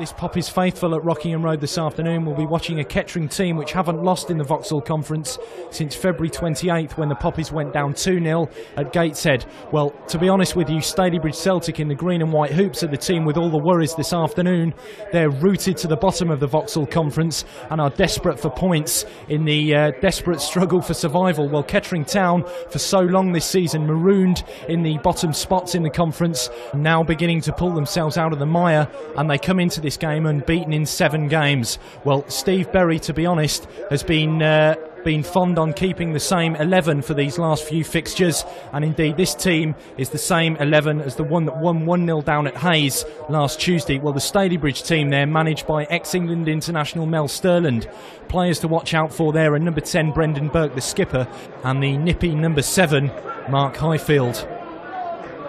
This Poppies faithful at Rockingham Road this afternoon will be watching a Kettering team which haven't lost in the Vauxhall Conference since February 28th when the Poppies went down 2-0 at Gateshead. Well, to be honest with you, Stalybridge Celtic in the green and white hoops are the team with all the worries this afternoon. They're rooted to the bottom of the Vauxhall Conference and are desperate for points in the desperate struggle for survival. Well, Kettering Town, for so long this season, marooned in the bottom spots in the conference, now beginning to pull themselves out of the mire, and they come into this game unbeaten in 7 games. Well, Steve Berry, to be honest, has been fond on keeping the same 11 for these last few fixtures, and indeed this team is the same 11 as the one that won 1-0 down at Hayes last Tuesday. Well, the Stalybridge team there, managed by ex-England international Mel Sterland. Players to watch out for there are number 10 Brendan Burke, the skipper, and the nippy number 7 Mark Highfield.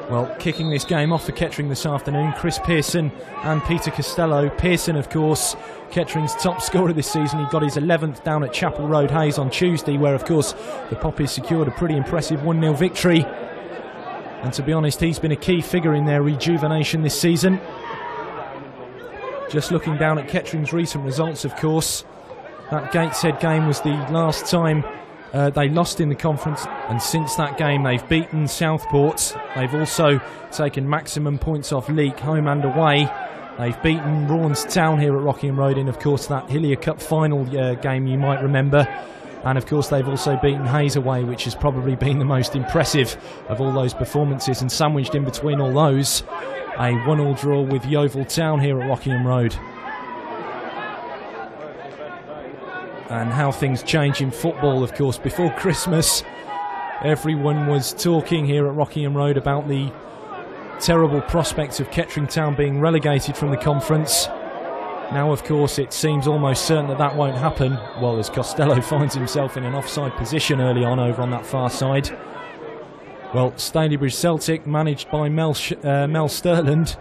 Well, kicking this game off for Kettering this afternoon, Chris Pearson and Peter Costello. Pearson, of course, Kettering's top scorer this season. He got his 11th down at Chapel Road Hayes on Tuesday, where, of course, the Poppies secured a pretty impressive 1-0 victory. And to be honest, he's been a key figure in their rejuvenation this season. Just looking down at Kettering's recent results, of course, that Gateshead game was the last time they lost in the conference, and since that game they've beaten Southport. They've also taken maximum points off Leek, home and away. They've beaten Rawn's Town here at Rockingham Road in, of course, that Hillier Cup final game you might remember. And of course they've also beaten Hayes away, which has probably been the most impressive of all those performances, and sandwiched in between all those, a 1-1 draw with Yeovil Town here at Rockingham Road. And how things change in football, of course. Before Christmas, everyone was talking here at Rockingham Road about the terrible prospects of Kettering Town being relegated from the conference. Now, of course, it seems almost certain that that won't happen. Well, as Costello finds himself in an offside position early on over on that far side. Well, Stalybridge Celtic, managed by Mel Sterland,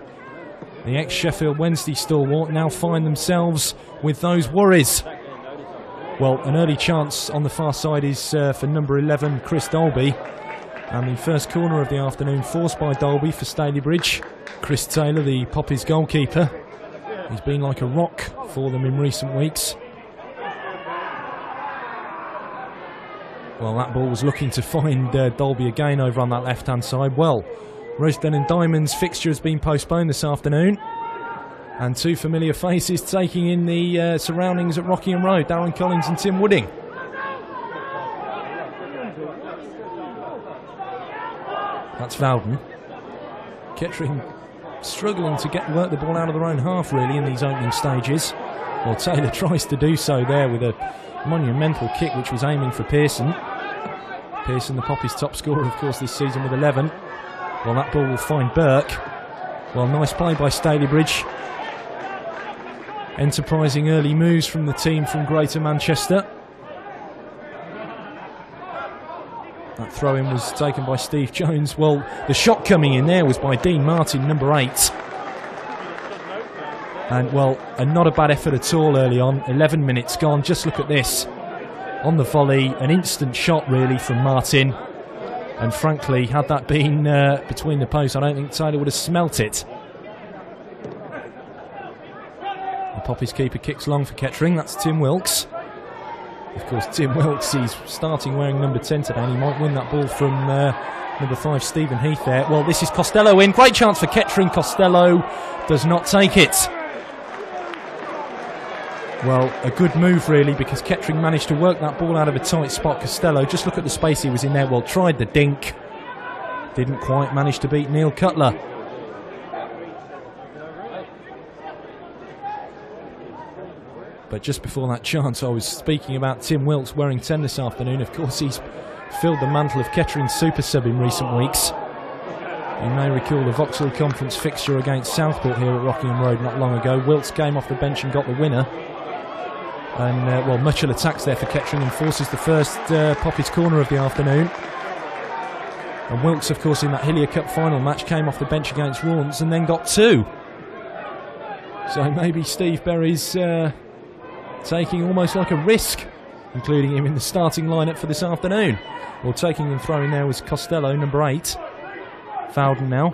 the ex-Sheffield Wednesday stalwart, now find themselves with those worries. Well, an early chance on the far side is for number 11, Chris Dolby. And the first corner of the afternoon forced by Dolby for Stalybridge. Chris Taylor, the Poppies goalkeeper. He's been like a rock for them in recent weeks. Well, that ball was looking to find Dolby again over on that left-hand side. Well, Rosedale and Diamonds fixture has been postponed this afternoon. And 2 familiar faces taking in the surroundings at Rockingham Road, Darren Collins and Tim Wooding. That's Vowden. Kettering struggling to work the ball out of their own half, really, in these opening stages. Well, Taylor tries to do so there with a monumental kick which was aiming for Pearson. Pearson, the Poppies' top scorer, of course, this season with 11. Well, that ball will find Burke. Well, nice play by Stalybridge. Enterprising early moves from the team from Greater Manchester. That throw-in was taken by Steve Jones. Well, the shot coming in there was by Dean Martin, number 8. And, well, not a bad effort at all early on. 11 minutes gone. Just look at this. On the volley, an instant shot, really, from Martin. And, frankly, had that been between the posts, I don't think Taylor would have smelt it. Poppies keeper kicks long for Kettering. That's Tim Wilkes. Of course, Tim Wilkes, he's starting wearing number 10 today, and he might win that ball from number 5, Stephen Heath there. Well, this is Costello in. Great chance for Kettering. Costello does not take it. Well, a good move, really, because Kettering managed to work that ball out of a tight spot. Costello, just look at the space he was in there. Well, tried the dink. Didn't quite manage to beat Neil Cutler. But just before that chance, I was speaking about Tim Wilkes wearing 10 this afternoon. Of course, he's filled the mantle of Kettering's super sub in recent weeks. You may recall the Vauxhall Conference fixture against Southport here at Rockingham Road not long ago. Wilkes came off the bench and got the winner. And, well, Mitchell attacks there for Kettering and forces the first Poppies corner of the afternoon. And Wilkes, of course, in that Hillier Cup final match, came off the bench against Rawn's and then got 2. So maybe Steve Berry's taking almost like a risk, including him in the starting lineup for this afternoon. Well, taking and throwing there was Costello, number 8. Vowden now.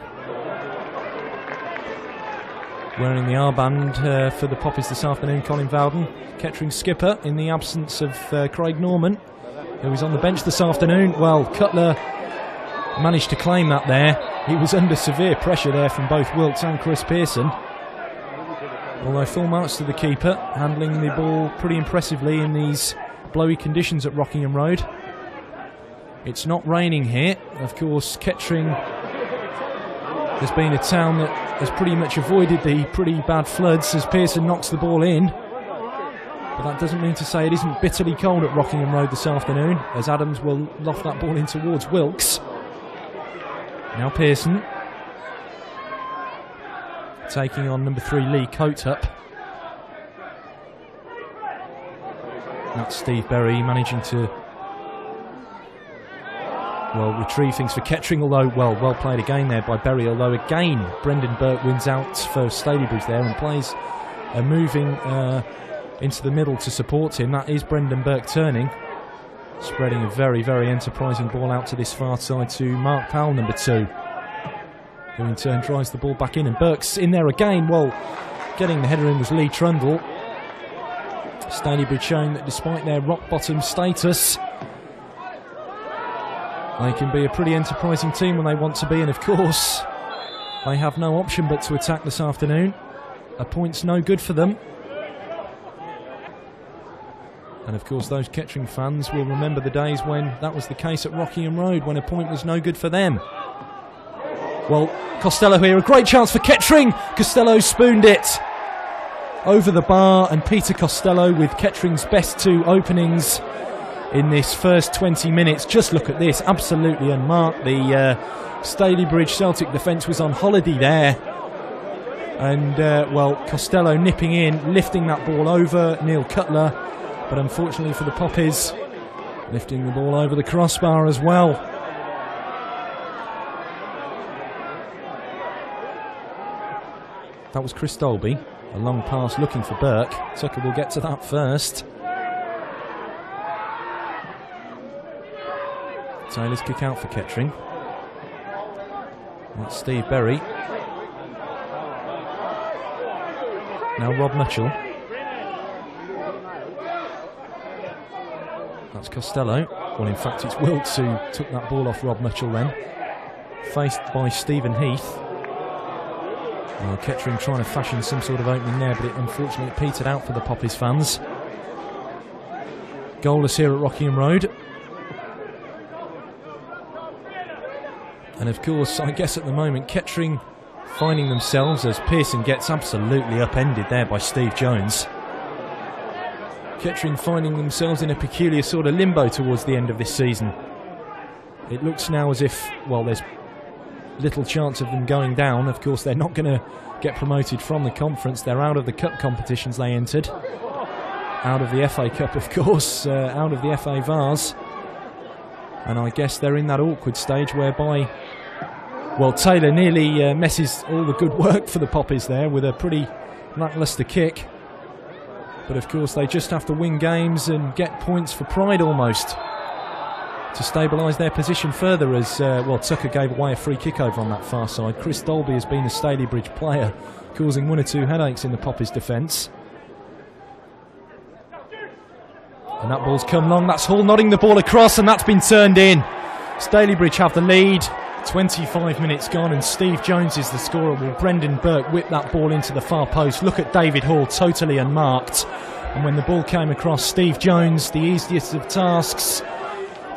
wearing the armband for the Poppies this afternoon, Colin Vowden, Kettering skipper in the absence of Craig Norman, who was on the bench this afternoon. Well, Cutler managed to claim that there. He was under severe pressure there from both Wilkes and Chris Pearson. Although full marks to the keeper, handling the ball pretty impressively in these blowy conditions at Rockingham Road. It's not raining here. Of course, Kettering has been a town that has pretty much avoided the pretty bad floods as Pearson knocks the ball in. But that doesn't mean to say it isn't bitterly cold at Rockingham Road this afternoon, as Adams will loft that ball in towards Wilkes. Now Pearson taking on number 3 Lee Coatup. That's Steve Berry managing to retrieve things for Kettering, although well played again there by Berry, although again Brendan Burke wins out for Stalybridge there and plays moving into the middle to support him. That is Brendan Burke turning, spreading a very, very enterprising ball out to this far side to Mark Powell, number 2, who in turn drives the ball back in, and Burke's in there again. Well, getting the header in was Lee Trundle. Stalybridge showing that despite their rock bottom status, they can be a pretty enterprising team when they want to be, and of course they have no option but to attack this afternoon. A point's no good for them. And of course those Kettering fans will remember the days when that was the case at Rockingham Road, when a point was no good for them. Well, Costello here, a great chance for Kettering. Costello spooned it over the bar, and Peter Costello with Kettering's best 2 openings in this first 20 minutes. Just look at this, absolutely unmarked. The Stalybridge Celtic defence was on holiday there. And, Costello nipping in, lifting that ball over Neil Cutler. But unfortunately for the Poppies, lifting the ball over the crossbar as well. That was Chris Dolby. A long pass looking for Burke. Tucker will get to that first. Taylor's kick out for Kettering. That's Steve Berry. Now Rob Mitchell. That's Costello. Well, in fact, it's Wilkes who took that ball off Rob Mitchell then. Faced by Stephen Heath. Well, Kettering trying to fashion some sort of opening there, but it unfortunately petered out for the Poppies fans. Goalless here at Rockingham Road. And of course, I guess at the moment, Kettering finding themselves, as Pearson gets absolutely upended there by Steve Jones. Kettering finding themselves in a peculiar sort of limbo towards the end of this season. It looks now as if, well, there's little chance of them going down. Of course, they're not going to get promoted from the conference. They're out of the cup competitions they entered. Out of the FA Cup, of course, out of the FA Vars. And I guess they're in that awkward stage whereby, well, Taylor nearly messes all the good work for the Poppies there with a pretty lacklustre kick. But of course they just have to win games and get points for pride almost to stabilise their position further, as Tucker gave away a free kick over on that far side. Chris Dolby has been a Stalybridge player, causing 1 or 2 headaches in the Poppies defence. And that ball's come long. That's Hall nodding the ball across, and that's been turned in. Stalybridge have the lead. 25 minutes gone, and Steve Jones is the scorer. Will Brendan Burke whip that ball into the far post? Look at David Hall, totally unmarked. And when the ball came across, Steve Jones, the easiest of tasks,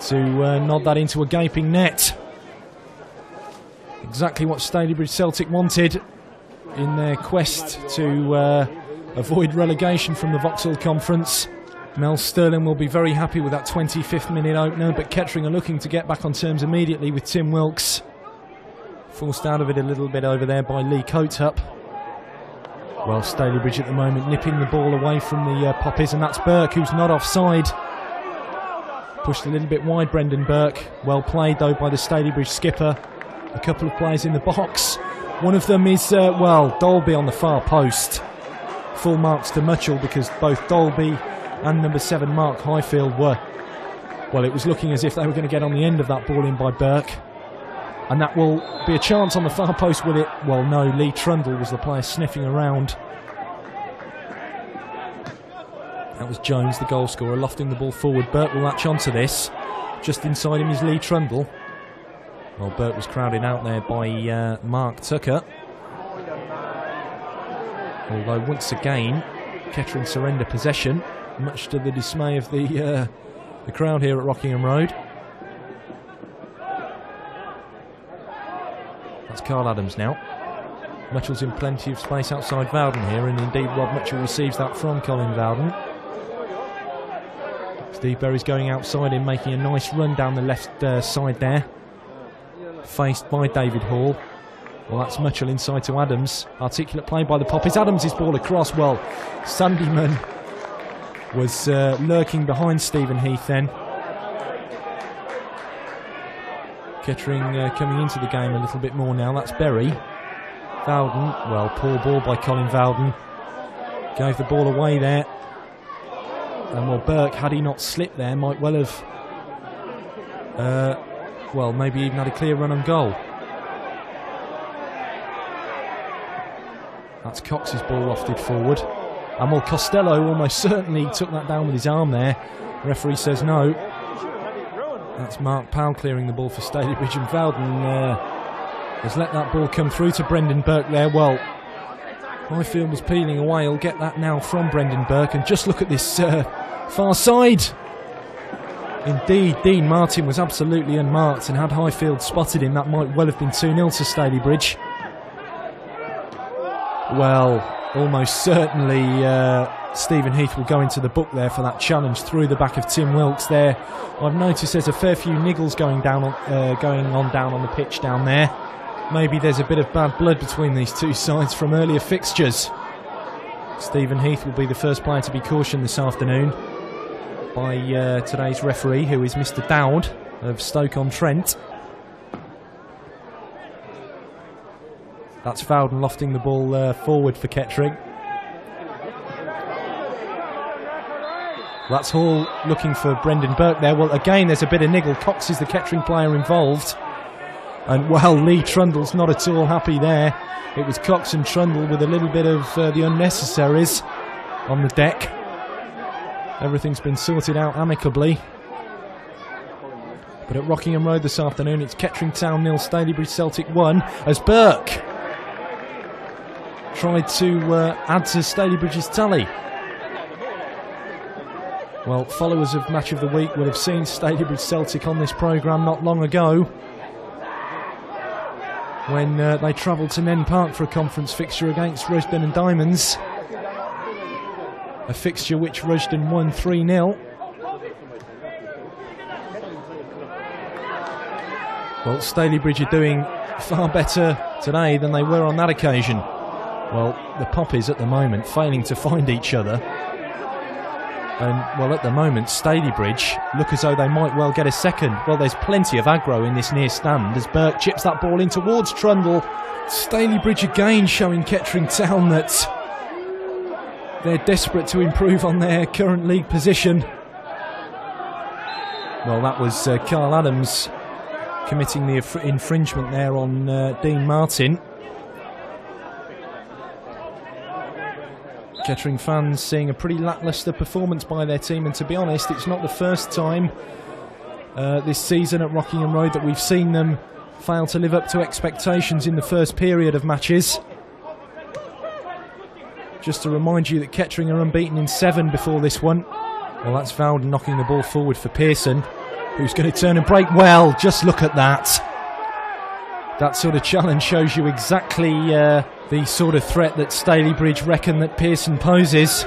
to nod that into a gaping net. Exactly what Stalybridge Celtic wanted in their quest to avoid relegation from the Vauxhall Conference. Mel Sterling will be very happy with that 25th minute opener, but Kettering are looking to get back on terms immediately with Tim Wilkes. Forced out of it a little bit over there by Lee Coatup. Well, Stalybridge at the moment nipping the ball away from the Poppies, and that's Burke, who's not offside. Pushed a little bit wide, Brendan Burke. Well played though by the Stalybridge skipper. A couple of players in the box. One of them is, Dolby on the far post. Full marks to Mitchell, because both Dolby and number 7 Mark Highfield were, well, it was looking as if they were going to get on the end of that ball in by Burke. And that will be a chance on the far post, will it? Well, no, Lee Trundle was the player sniffing around. That was Jones, the goal scorer, lofting the ball forward. Burke will latch onto this. Just inside him is Lee Trundle. Well, Burke was crowded out there by Mark Tucker. Although, once again, Kettering surrender possession, much to the dismay of the crowd here at Rockingham Road. That's Carl Adams now. Mitchell's in plenty of space outside Vowden here, and indeed Rob Mitchell receives that from Colin Vowden. Steve Berry's going outside him, making a nice run down the left side there. Faced by David Hall. Well, that's Mitchell inside to Adams. Articulate play by the Poppies. Adams' ball across. Well, Sandyman was lurking behind Stephen Heath then. Kettering coming into the game a little bit more now. That's Berry. Vowden, well, poor ball by Colin Vowden. Gave the ball away there. And well, Burke, had he not slipped there, might well have, well, maybe even had a clear run on goal. That's Cox's ball lofted forward. And well, Costello almost certainly took that down with his arm there. The referee says no. That's Mark Powell clearing the ball for Stalybridge, and Vowden has let that ball come through to Brendan Burke there. Well, Highfield was peeling away. He'll get that now from Brendan Burke, and just look at this far side. Indeed, Dean Martin was absolutely unmarked, and had Highfield spotted him, that might well have been 2-0 to Stalybridge. Well, almost certainly Stephen Heath will go into the book there for that challenge through the back of Tim Wilkes there. I've noticed there's a fair few niggles going on down on the pitch down there. Maybe there's a bit of bad blood between these two sides from earlier fixtures. Stephen Heath will be the first player to be cautioned this afternoon by today's referee, who is Mr. Dowd of Stoke-on-Trent. That's Vowden lofting the ball forward for Kettering. That's Hall looking for Brendan Burke there. Well, again, there's a bit of niggle. Cox is the Kettering player involved. And, well, Lee Trundle's not at all happy there. It was Cox and Trundle with a little bit of the unnecessaries on the deck. Everything's been sorted out amicably. But at Rockingham Road this afternoon, it's Kettering Town 0, Stalybridge Celtic 1, as Burke tried to add to Stalybridge's tally. Well, followers of Match of the Week will have seen Stalybridge Celtic on this programme not long ago, when they travelled to Nen Park for a conference fixture against Rushden and Diamonds. A fixture which Rushden won 3-0. Well, Stalybridge are doing far better today than they were on that occasion. Well, the Poppies at the moment failing to find each other. And, well, at the moment, Stalybridge look as though they might well get a second. Well, there's plenty of aggro in this near stand as Burke chips that ball in towards Trundle. Stalybridge again showing Kettering Town that they're desperate to improve on their current league position. Well, that was Carl Adams committing the infringement there on Dean Martin. Kettering fans seeing a pretty lacklustre performance by their team, and to be honest, it's not the first time this season at Rockingham Road that we've seen them fail to live up to expectations in the first period of matches. Just to remind you that Kettering are unbeaten in 7 before this one. Well, that's Vowden knocking the ball forward for Pearson, who's going to turn and break. Well, just look at that. That sort of challenge shows you exactly the sort of threat that Stalybridge reckon that Pearson poses.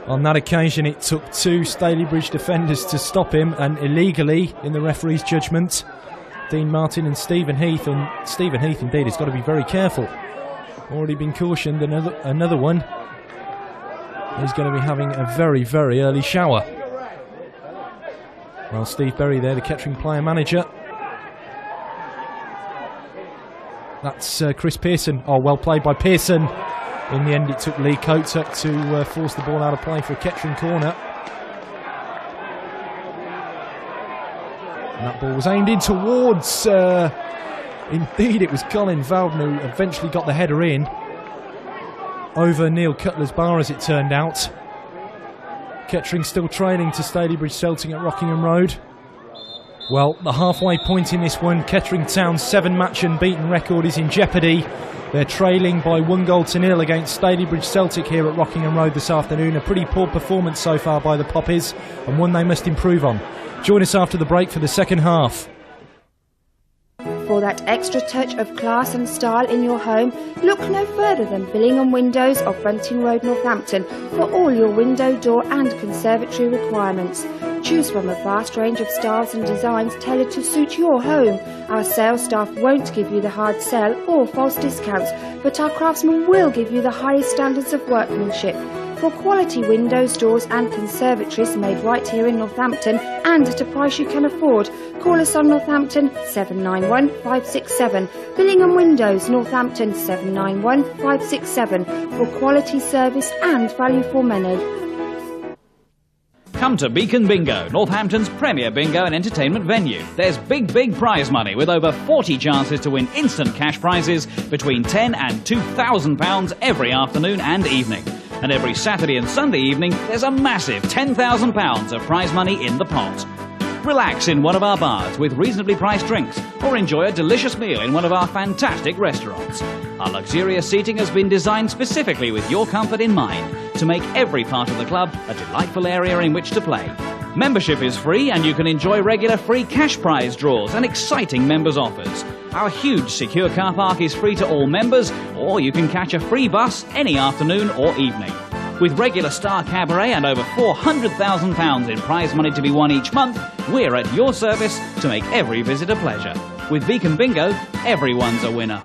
On that occasion, it took 2 Stalybridge defenders to stop him, and illegally, in the referee's judgment, Dean Martin and Stephen Heath. And Stephen Heath, indeed, has got to be very careful. Already been cautioned. Another one. He's going to be having a very, very early shower. Well, Steve Berry there, the Kettering player manager. That's Chris Pearson. Oh, well played by Pearson. In the end, it took Lee Kotuk to force the ball out of play for a Kettering corner. And that ball was aimed in towards, indeed it was Colin Vowden who eventually got the header in. Over Neil Cutler's bar, as it turned out. Kettering still trailing to Stalybridge Celtic at Rockingham Road. Well, the halfway point in this one, Kettering Town's 7-match unbeaten record is in jeopardy. They're trailing by 1-0 against Stalybridge Celtic here at Rockingham Road this afternoon. A pretty poor performance so far by the Poppies, and one they must improve on. Join us after the break for the second half. For that extra touch of class and style in your home, look no further than Billingham Windows of Bunting Road, Northampton for all your window, door and conservatory requirements. Choose from a vast range of styles and designs tailored to suit your home. Our sales staff won't give you the hard sell or false discounts, but our craftsmen will give you the highest standards of workmanship. For quality windows, doors and conservatories made right here in Northampton and at a price you can afford, call us on Northampton 791 567. Billingham Windows, Northampton 791 567 for quality service and value for money. Come to Beacon Bingo, Northampton's premier bingo and entertainment venue. There's big prize money with over 40 chances to win instant cash prizes between £10 and £2,000 every afternoon and evening. And every Saturday and Sunday evening, there's a massive £10,000 of prize money in the pot. Relax in one of our bars with reasonably priced drinks, or enjoy a delicious meal in one of our fantastic restaurants. Our luxurious seating has been designed specifically with your comfort in mind to make every part of the club a delightful area in which to play. Membership is free and you can enjoy regular free cash prize draws and exciting members' offers. Our huge secure car park is free to all members, or you can catch a free bus any afternoon or evening. With regular star cabaret and over £400,000 in prize money to be won each month, we're at your service to make every visit a pleasure. With Beacon Bingo, everyone's a winner.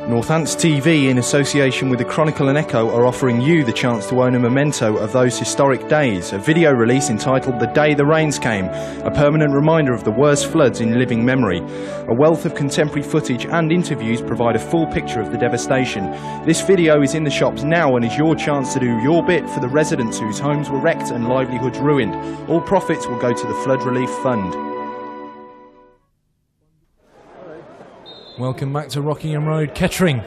Northants TV, in association with the Chronicle and Echo, are offering you the chance to own a memento of those historic days, a video release entitled The Day the Rains Came, a permanent reminder of the worst floods in living memory. A wealth of contemporary footage and interviews provide a full picture of the devastation. This video is in the shops now and is your chance to do your bit for the residents whose homes were wrecked and livelihoods ruined. All profits will go to the Flood Relief Fund. Welcome back to Rockingham Road, Kettering.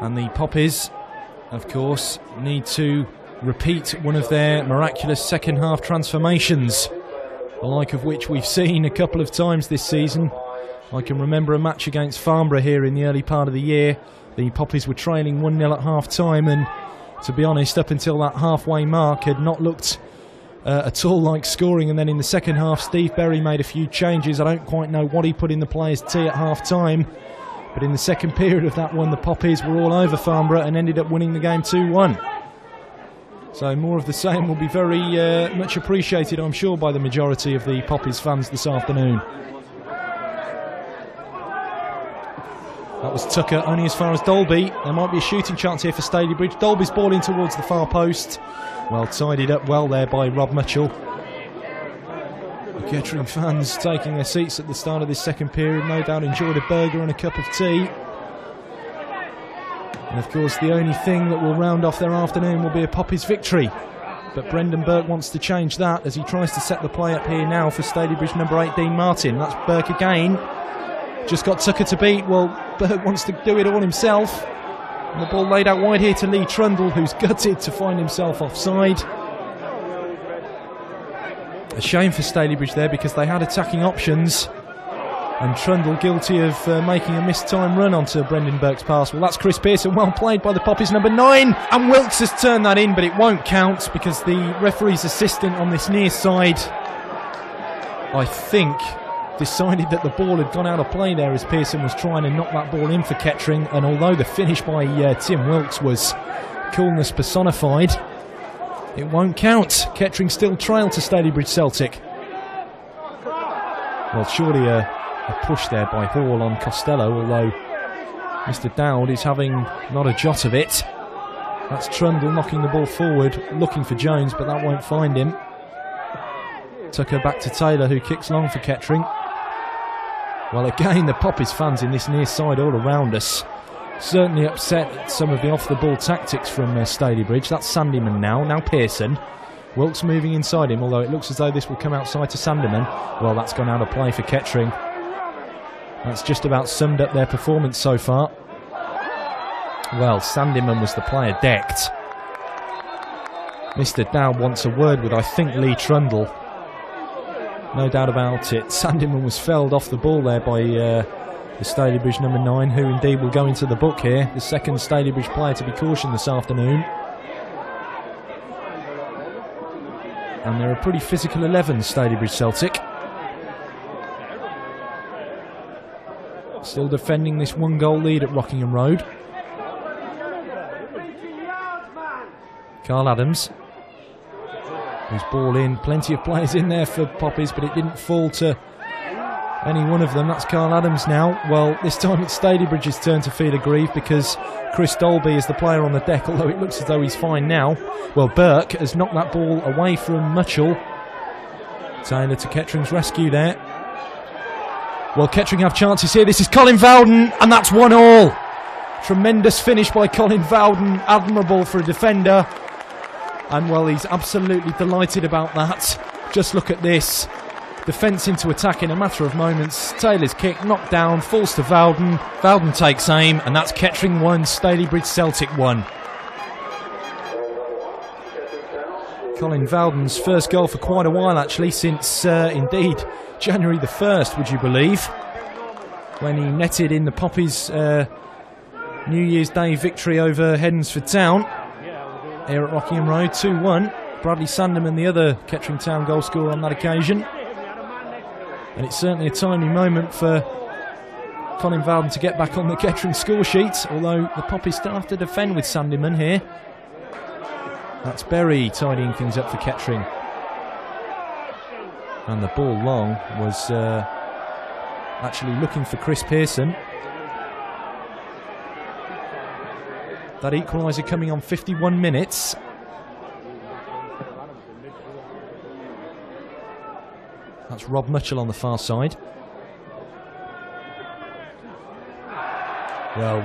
And the Poppies, of course, need to repeat one of their miraculous second half transformations, the like of which we've seen a couple of times this season. I can remember a match against Farnborough here in the early part of the year. The Poppies were trailing 1-0 at half time, and to be honest, up until that halfway mark had not looked at all like scoring. And then in the second half, Steve Berry made a few changes. I don't quite know what he put in the players' tea at half time, but in the second period of that one, the Poppies were all over Farnborough and ended up winning the game 2-1. So more of the same will be very much appreciated, I'm sure, by the majority of the Poppies fans this afternoon. That was Tucker only as far as Dolby. There might be a shooting chance here for Stalybridge. Dolby's ball in towards the far post. Well tidied up well there by Rob Mitchell. The Kettering fans taking their seats at the start of this second period, no doubt enjoyed a burger and a cup of tea. And of course the only thing that will round off their afternoon will be a Poppies victory. But Brendan Burke wants to change that as he tries to set the play up here now for Stalybridge number 8, Dean Martin. That's Burke again. Just got Tucker to beat. Well, Burke wants to do it all himself. And the ball laid out wide here to Lee Trundle, who's gutted to find himself offside. A shame for Stalybridge there because they had attacking options. And Trundle guilty of making a missed time run onto Brendan Burke's pass. Well, that's Chris Pearson, well played by the Poppies number 9. And Wilkes has turned that in, but it won't count because the referee's assistant on this near side, I think, decided that the ball had gone out of play there as Pearson was trying to knock that ball in for Kettering. And although the finish by Tim Wilkes was coolness personified, it won't count. Kettering still trail to Stalybridge Celtic. Well, surely a push there by Hall on Costello, although Mr. Dowd is having not a jot of it. That's Trundle knocking the ball forward, looking for Jones, but that won't find him. Tucker back to Taylor, who kicks long for Kettering. Well, again, the Poppies fans in this near side all around us. Certainly upset at some of the off-the-ball tactics from Stalybridge. That's Sandyman now Pearson. Wilkes moving inside him, although it looks as though this will come outside to Sandyman. Well, that's gone out of play for Kettering. That's just about summed up their performance so far. Well, Sandyman was the player decked. Mr. Dowd wants a word with, I think, Lee Trundle. No doubt about it. Sandyman was felled off the ball there by the Stalybridge number 9, who indeed will go into the book here. The second Stalybridge player to be cautioned this afternoon. And they're a pretty physical 11, Stalybridge Celtic. Still defending this 1-goal lead at Rockingham Road. Carl Adams. Who's ball in. Plenty of players in there for Poppies, but it didn't fall to any one of them. That's Carl Adams now. Well, this time it's Stalybridge's turn to feel aggrieved because Chris Dolby is the player on the deck, although it looks as though he's fine now. Well, Burke has knocked that ball away from Mutchell. Taylor to Kettering's rescue there. Well, Kettering have chances here. This is Colin Vowden, and that's 1-1. Tremendous finish by Colin Vowden. Admirable for a defender. And, well, he's absolutely delighted about that. Just look at this. Defence into attack in a matter of moments. Taylor's kick, knocked down, falls to Vowden. Vowden takes aim, and that's Kettering 1, Stalybridge Celtic 1. Colin Vowden's first goal for quite a while, actually, since, indeed, January the 1st, would you believe, when he netted in the Poppies New Year's Day victory over Hednesford Town here at Rockingham Road, 2-1. Bradley Sanderman, the other Kettering Town goal scorer on that occasion. And it's certainly a timely moment for Colin Vowden to get back on the Kettering score sheet, although the Poppies still have to defend with Sandyman here. That's Berry tidying things up for Kettering. And the ball long was actually looking for Chris Pearson. That equaliser coming on 51 minutes. That's Rob Mutchell on the far side. Well,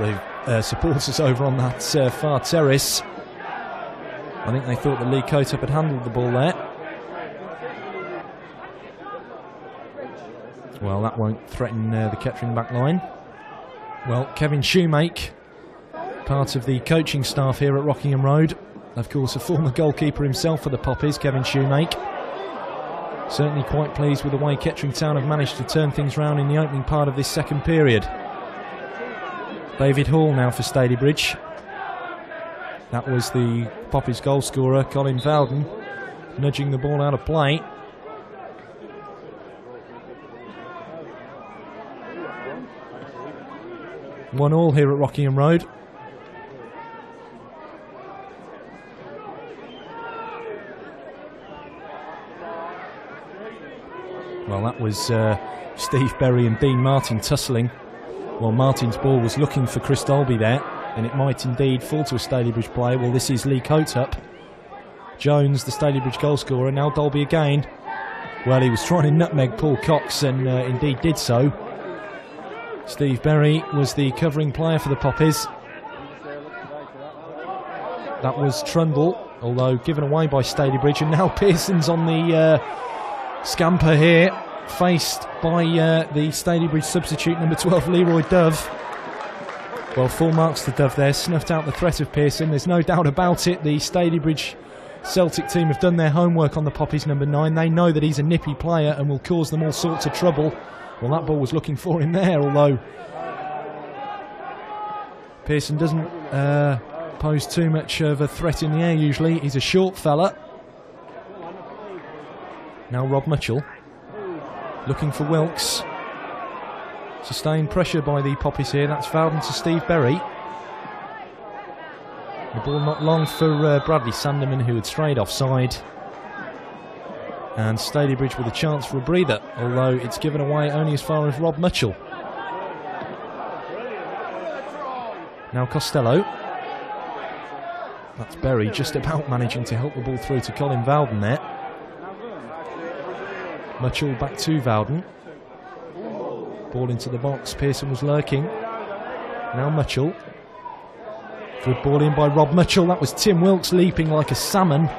the supporters over on that far terrace, I think they thought that Lee Coatup had handled the ball there. Well, that won't threaten the Kettering back line. Well, Kevin Shoemake, part of the coaching staff here at Rockingham Road. Of course, a former goalkeeper himself for the Poppies, Kevin Shoemake. Certainly quite pleased with the way Kettering Town have managed to turn things round in the opening part of this second period. David Hall now for Stalybridge. That was the Poppies goal scorer, Colin Vowden, nudging the ball out of play. One all here at Rockingham Road. Well, that was Steve Berry and Dean Martin tussling. Well, Martin's ball was looking for Chris Dolby there, and it might indeed fall to a Stalybridge player. Well, this is Lee Coatup. Jones, the Stalybridge goal scorer, now Dolby again. Well, he was trying to nutmeg Paul Cox, and indeed did so. Steve Berry was the covering player for the Poppies. That was Trundle, although given away by Stalybridge, and now Pearson's on the scamper here, faced by the Stalybridge substitute number 12, Leroy Dove. Well, full marks to Dove there, snuffed out the threat of Pearson. There's no doubt about it, the Stalybridge Celtic team have done their homework on the Poppies number 9. They know that he's a nippy player and will cause them all sorts of trouble. Well, that ball was looking for him there, although Pearson doesn't pose too much of a threat in the air usually. He's a short fella. Now Rob Mutchell looking for Wilkes. Sustained pressure by the Poppies here. That's Vowden to Steve Berry. The ball not long for Bradley Sanderman, who had strayed offside. And Stalybridge with a chance for a breather, although it's given away only as far as Rob Mutchell. Now Costello. That's Berry just about managing to help the ball through to Colin Vowden there. Mutchell back to Vowden. Ball into the box. Pearson was lurking. Now Mutchell. Good ball in by Rob Mitchell. That was Tim Wilkes leaping like a salmon.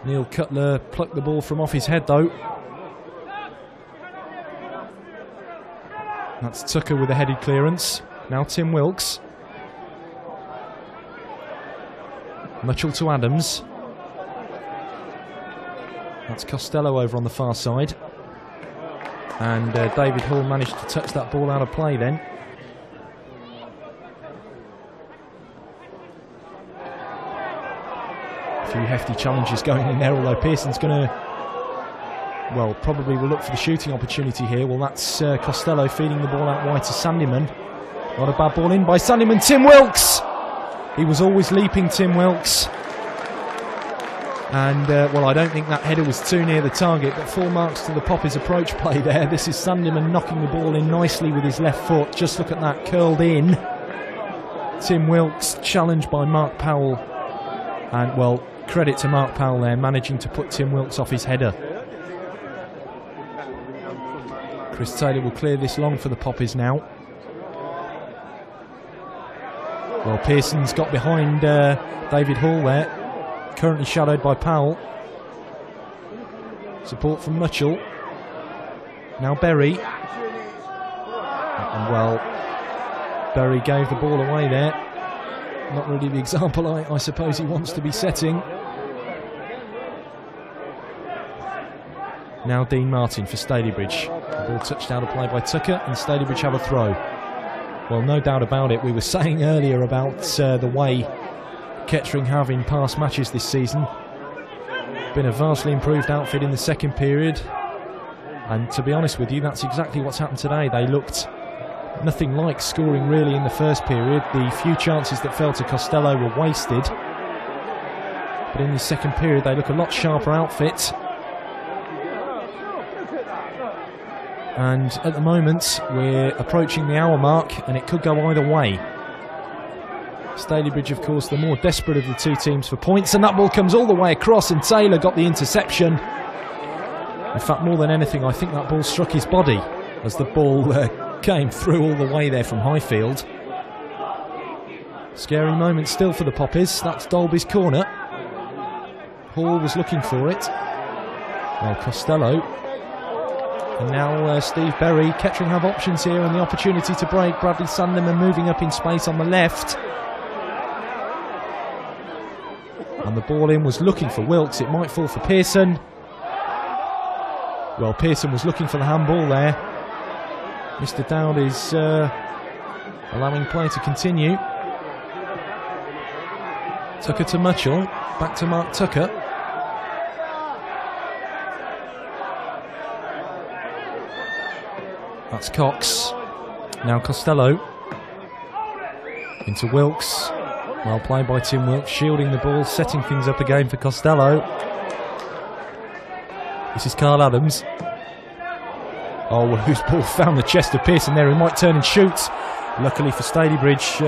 Neil Cutler plucked the ball from off his head though. That's Tucker with a headed clearance. Now Tim Wilkes. Mitchell to Adams. That's Costello over on the far side. And David Hall managed to touch that ball out of play then. A few hefty challenges going in there, although Pearson's going to, well, probably will look for the shooting opportunity here. Well, that's Costello feeding the ball out wide to Sandyman. Not a bad ball in by Sandyman. Tim Wilkes! He was always leaping, Tim Wilkes. And, well, I don't think that header was too near the target, but 4 marks to the Poppies approach play there. This is Sandyman knocking the ball in nicely with his left foot. Just look at that, curled in. Tim Wilkes challenged by Mark Powell. And, well, credit to Mark Powell there, managing to put Tim Wilkes off his header. Chris Taylor will clear this long for the Poppies now. Well, Pearson's got behind David Hall there. Currently shadowed by Powell. Support from Mitchell. Now Berry. And well, Berry gave the ball away there. Not really the example I suppose he wants to be setting. Now Dean Martin for Stalybridge. The ball touched out of play by Tucker, and Stalybridge have a throw. Well, no doubt about it. We were saying earlier about the way Kettering have in past matches this season. Been a vastly improved outfit in the second period, and to be honest with you, that's exactly what's happened today. They looked nothing like scoring really in the first period. The few chances that fell to Costello were wasted, but in the second period they look a lot sharper outfit. And at the moment we're approaching the hour mark, and it could go either way. Stalybridge, of course, the more desperate of the two teams for points, and that ball comes all the way across, and Taylor got the interception. In fact, more than anything, I think that ball struck his body as the ball came through all the way there from Highfield. Scary moment still for the Poppies. That's Dolby's corner. Hall was looking for it. Well, Costello. And now Steve Berry. Kettering have options here and the opportunity to break. Bradley Sandeman moving up in space on the left. And the ball in was looking for Wilkes. It might fall for Pearson. Well, Pearson was looking for the handball there. Mr. Dowd is allowing play to continue. Tucker to Mitchell. Back to Mark Tucker. That's Cox. Now Costello. Into Wilkes. Well played by Tim Wilkes, shielding the ball, setting things up again for Costello. This is Carl Adams. Oh, well, whose ball found the chest of Pearson there, who might turn and shoot. Luckily for Stalybridge,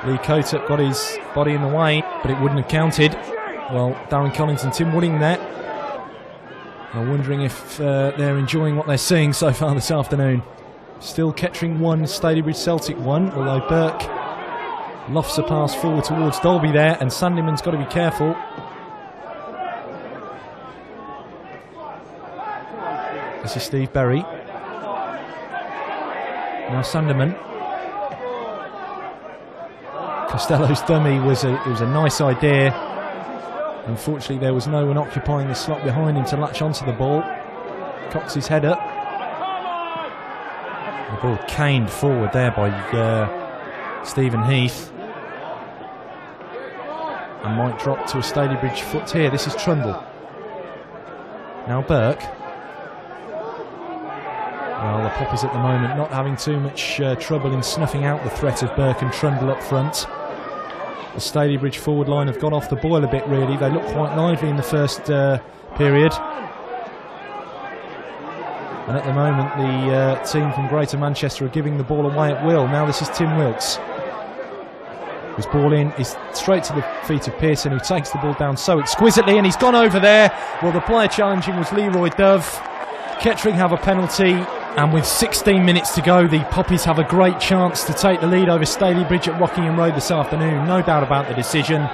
Lee Kotup got his body in the way, but it wouldn't have counted. Well, Darren Collins and Tim Wooding there. I'm wondering if they're enjoying what they're seeing so far this afternoon. Still Kettering 1, Stalybridge Celtic 1, although Burke lofts a pass forward towards Dolby there, and Sandyman's got to be careful. This is Steve Berry. Now Sandyman. Costello's dummy was a nice idea. Unfortunately, there was no one occupying the slot behind him to latch onto the ball. Cox's header. The ball caned forward there by Stephen Heath. And might drop to a Stalybridge foot here. This is Trundle. Now Burke. Well, the Poppies at the moment not having too much trouble in snuffing out the threat of Burke and Trundle up front. The Stalybridge forward line have got off the boil a bit, really. They looked quite lively in the first period. And at the moment, the team from Greater Manchester are giving the ball away at will. Now this is Tim Wilkes. His ball in is straight to the feet of Pearson, who takes the ball down so exquisitely, and he's gone over there. Well, the player challenging was Leroy Dove. Kettering have a penalty. And with 16 minutes to go, the Poppies have a great chance to take the lead over Stalybridge at Rockingham Road this afternoon. No doubt about the decision.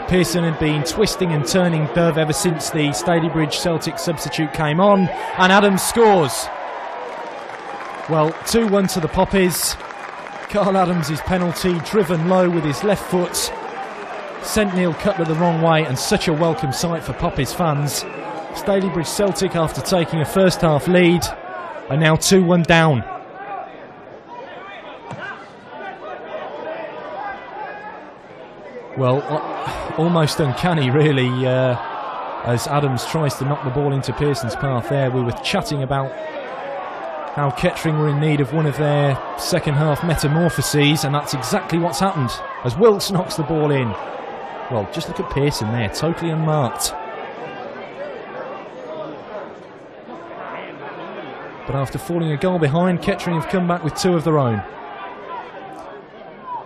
Pearson had been twisting and turning Derv ever since the Stalybridge Celtic substitute came on. And Adams scores. Well, 2-1 to the Poppies. Carl Adams' penalty, driven low with his left foot, sent Neil Cutler the wrong way, and such a welcome sight for Poppies fans. Stalybridge Celtic, after taking a first half lead, are now 2-1 down. Well, almost uncanny really, as Adams tries to knock the ball into Pearson's path there. We were chatting about how Kettering were in need of one of their second half metamorphoses, and that's exactly what's happened as Wilkes knocks the ball in. Well, just look at Pearson there, totally unmarked. But after falling a goal behind, Kettering have come back with two of their own.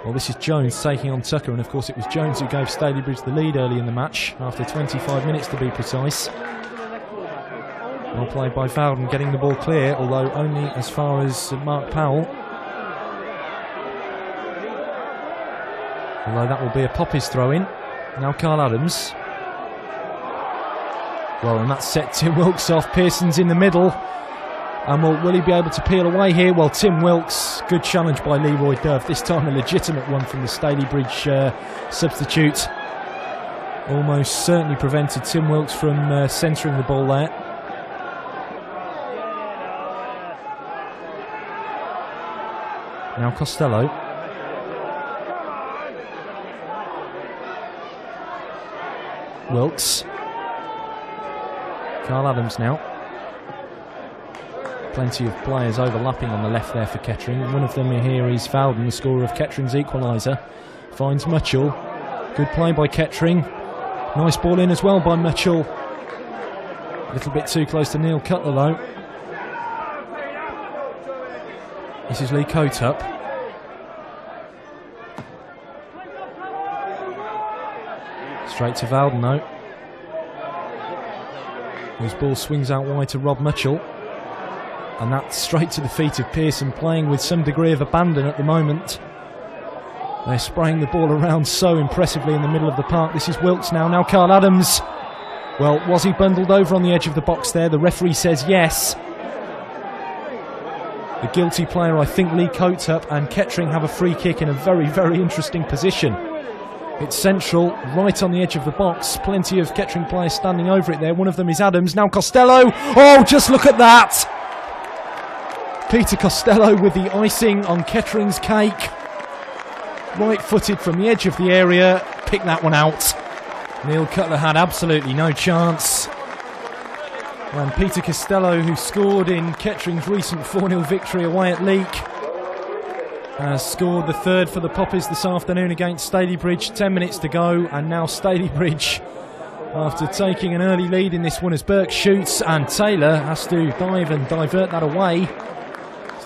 Well, this is Jones taking on Tucker, and of course it was Jones who gave Stalybridge the lead early in the match, after 25 minutes to be precise. Well played by Vowden, getting the ball clear, although only as far as Mark Powell. Although that will be a Poppies throw-in. Now Carl Adams. Well, and that's set Tim Wilkes off. Pearson's in the middle. And will he be able to peel away here? Well, Tim Wilkes, good challenge by Leroy Derv. This time a legitimate one from the Stalybridge substitute. Almost certainly prevented Tim Wilkes from centering the ball there. Now Costello. Wilkes. Carl Adams now. Plenty of players overlapping on the left there for Kettering. One of them here is Vowden, the scorer of Kettering's equaliser. Finds Mutchell. Good play by Kettering. Nice ball in as well by Mutchell. A little bit too close to Neil Cutler though. This is Lee Coatup. Straight to Vowden though. His ball swings out wide to Rob Mutchell. And that's straight to the feet of Pearson, playing with some degree of abandon at the moment. They're spraying the ball around so impressively in the middle of the park. This is Wilkes now. Now Carl Adams. Well, was he bundled over on the edge of the box there? The referee says yes. The guilty player, I think, Lee Coatup, and Kettering have a free kick in a very, very interesting position. It's central, right on the edge of the box. Plenty of Kettering players standing over it there. One of them is Adams. Now Costello. Oh, just look at that! Peter Costello with the icing on Kettering's cake. Right-footed from the edge of the area. Pick that one out. Neil Cutler had absolutely no chance. And Peter Costello, who scored in Kettering's recent 4-0 victory away at Leek, has scored the third for the Poppies this afternoon against Stalybridge. 10 minutes to go, and now Stalybridge, after taking an early lead in this one as Burke shoots, and Taylor has to dive and divert that away.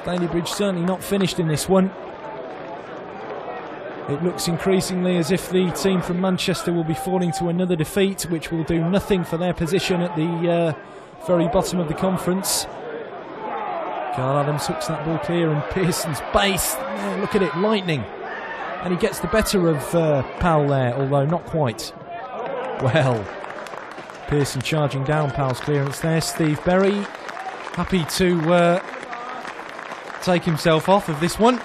Stalybridge certainly not finished in this one. It looks increasingly as if the team from Manchester will be falling to another defeat, which will do nothing for their position at the very bottom of the conference. Carl Adams hooks that ball clear, and Pearson's base, look at it, lightning. And he gets the better of Powell there, although not quite. Well, Pearson charging down, Powell's clearance there. Steve Berry happy to take himself off of this one.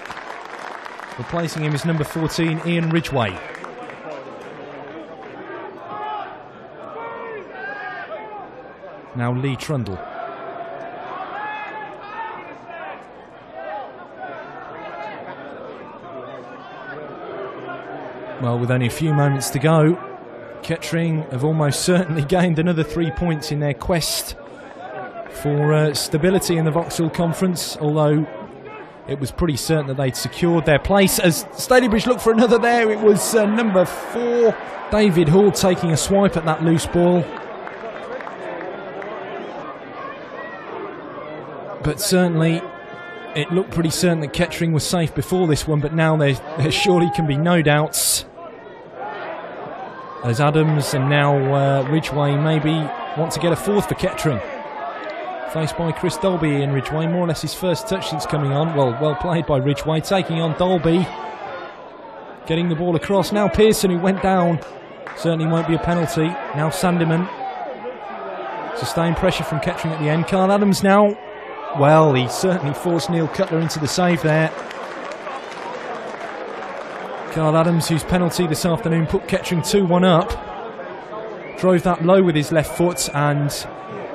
Replacing him is number 14, Ian Ridgway. Now Lee Trundle. Well, with only a few moments to go, Kettering have almost certainly gained another 3 points in their quest for stability in the Vauxhall Conference, although it was pretty certain that they'd secured their place. As Stalybridge looked for another there, it was number 4, David Hall, taking a swipe at that loose ball. But certainly it looked pretty certain that Kettering was safe before this one, but now there surely can be no doubts, as Adams and now Ridgway maybe want to get a fourth for Kettering. Faced by Chris Dolby in Ridgeway, more or less his first touch since coming on. Well played by Ridgeway, taking on Dolby. Getting the ball across, now Pearson, who went down. Certainly won't be a penalty. Now Sandeman. Sustained pressure from Kettering at the end. Carl Adams now. Well, he certainly forced Neil Cutler into the save there. Carl Adams, whose penalty this afternoon put Kettering 2-1 up. Drove that low with his left foot, and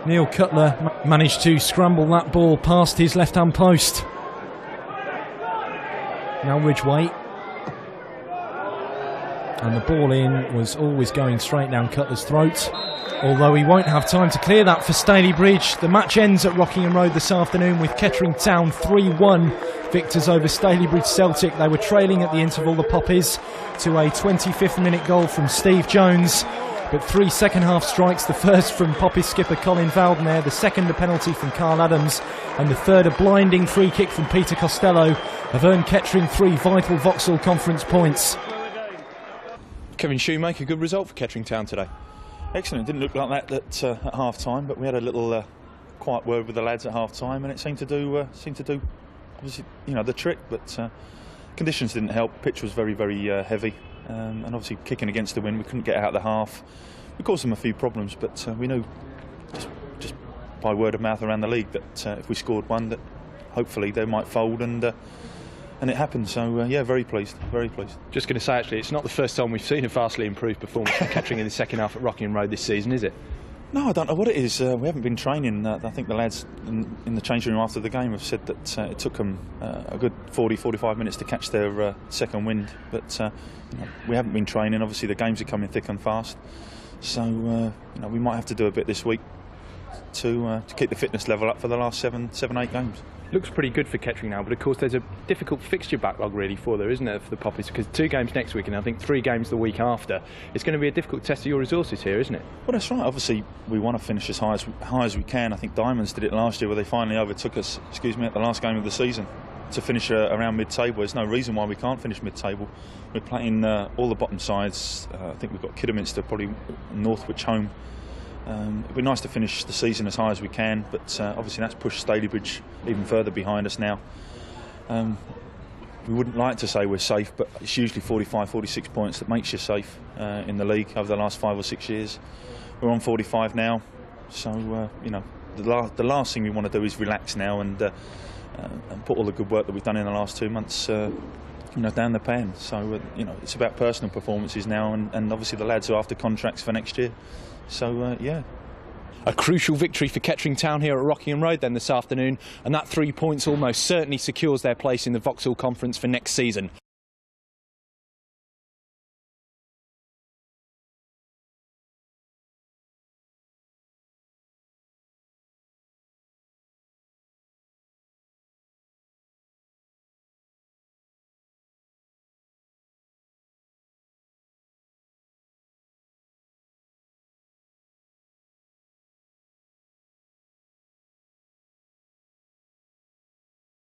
Neil Cutler managed to scramble that ball past his left-hand post. Now Ridgeway. And the ball in was always going straight down Cutler's throat. Although he won't have time to clear that for Stalybridge. The match ends at Rockingham Road this afternoon with Kettering Town 3-1 victors over Stalybridge Celtic. They were trailing at the interval, the Poppies, to a 25th minute goal from Steve Jones. But 3 second-half strikes, the first from Poppies skipper Colin Valdner, the second a penalty from Carl Adams, and the third a blinding free kick from Peter Costello, have earned Kettering 3 vital Vauxhall Conference points. Kevin Shoemake, a good result for Kettering Town today. Excellent. It didn't look like that at half time, but we had a little quiet word with the lads at half time, and it seemed to do obviously, you know, the trick. But conditions didn't help. Pitch was very, very heavy, and obviously kicking against the wind, we couldn't get out of the half. We caused them a few problems, but we knew just by word of mouth around the league that if we scored one, that hopefully they might fold, and it happened. So yeah, very pleased, very pleased. Just going to say, actually, it's not the first time we've seen a vastly improved performance from Kettering in the second half at Rockingham Road this season, is it? No, I don't know what it is. We haven't been training. I think the lads in the changing room after the game have said that it took them a good 40-45 minutes to catch their second wind. But you know, we haven't been training. Obviously, the games are coming thick and fast. So you know, we might have to do a bit this week to keep the fitness level up for the last 7-8 games. Looks pretty good for Kettering now, but of course there's a difficult fixture backlog really for there, isn't there, for the Poppies? Because 2 games next week and I think 3 games the week after. It's going to be a difficult test of your resources here, isn't it? Well, that's right. Obviously, we want to finish as high as we can. I think Diamonds did it last year, where they finally overtook us, at the last game of the season, to finish around mid-table. There's no reason why we can't finish mid-table. We're playing all the bottom sides. I think we've got Kidderminster, probably Northwich home. It'd be nice to finish the season as high as we can, but obviously that's pushed Stalybridge even further behind us now. We wouldn't like to say we're safe, but it's usually 45-46 points that makes you safe in the league over the last 5 or 6 years. We're on 45 now, so you know, the last thing we want to do is relax now and put all the good work that we've done in the last 2 months you know, down the pan. So you know, it's about personal performances now, and obviously the lads are after contracts for next year. So yeah. A crucial victory for Kettering Town here at Rockingham Road then this afternoon, and that 3 points almost certainly secures their place in the Vauxhall Conference for next season.